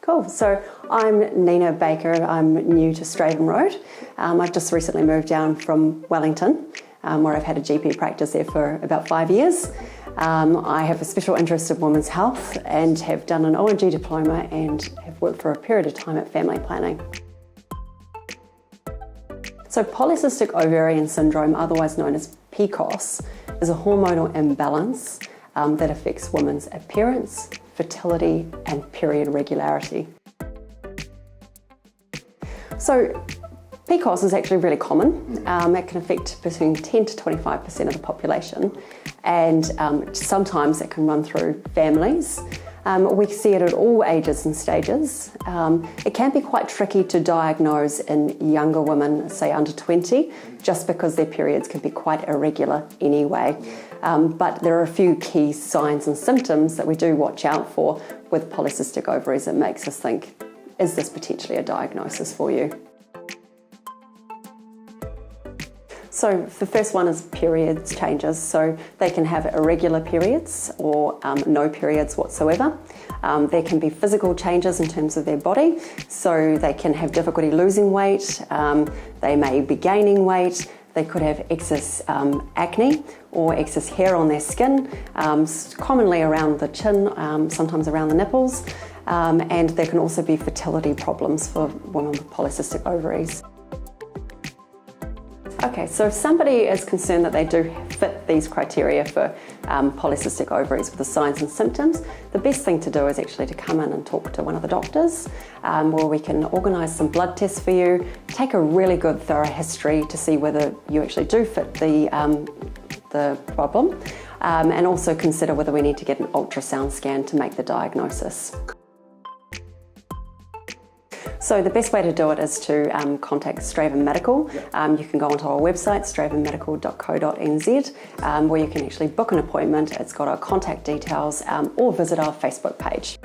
Cool. So I'm Nina Baker. I'm new to Straven Road. I've just recently moved down from Wellington, where I've had a GP practice there for about 5 years. I have a special interest in women's health and have done an ONG diploma and have worked for a period of time at family planning. So polycystic ovarian syndrome, otherwise known as PCOS, is a hormonal imbalance that affects women's appearance, fertility and period regularity. So PCOS is actually really common. It can affect between 10 to 25% of the population, and sometimes it can run through families. We see it at all ages and stages. It can be quite tricky to diagnose in younger women, say under 20, just because their periods can be quite irregular anyway. But there are a few key signs and symptoms that we do watch out for with polycystic ovaries that makes us think, is this potentially a diagnosis for you? So the first one is periods changes. So they can have irregular periods or no periods whatsoever. There can be physical changes in terms of their body. So they can have difficulty losing weight. They may be gaining weight. They could have excess acne or excess hair on their skin, commonly around the chin, sometimes around the nipples. And there can also be fertility problems for women with polycystic ovaries. Okay, so if somebody is concerned that they do fit these criteria for polycystic ovaries with the signs and symptoms, the best thing to do is actually to come in and talk to one of the doctors, where we can organise some blood tests for you, take a really good thorough history to see whether you actually do fit the problem, and also consider whether we need to get an ultrasound scan to make the diagnosis. So the best way to do it is to contact Straven Medical. You can go onto our website, stravenmedical.co.nz, where you can actually book an appointment. It's got our contact details, or visit our Facebook page.